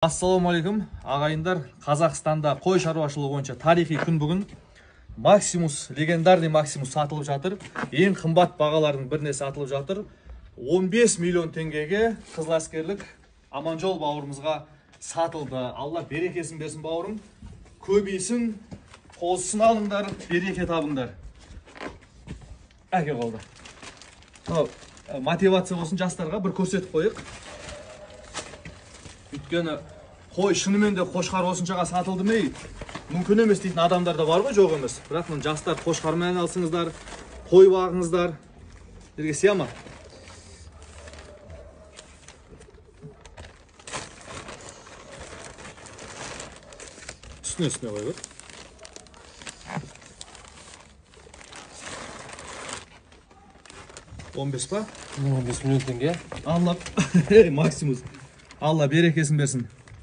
Ассалаумағалейкум ағайындар. Қазақстанда қой шаруашылығы бойынша тарихи күн бүгін. Максимус, легендарный Максимус сатылып жатыр. Ең қымбат бағалардың біріне сатылып жатыр. 15 миллион теңгеге Қызыләскерлік Аманжол бауырымызға сатылды. Алла берекесін берсін бауырым. Көбейсін, қозысын алыңдар, береке табыңдар. Әке қалды. Мотивация болсын жастарға бір көрсетіп қойық. Өйткені қой шынымен де қошқар осыншаға сатылды ме? Мүмкін емес дейтін адамдар да бар ғой, жоқ емес. Бірақ мына жастар қошқармен алсыңыздар, қой бағыңыздар. Жерге сия ма? Үстіне қой бер. $15 па? 15 миллион теңге. Алла, Максимус. Алла берекесін берсін.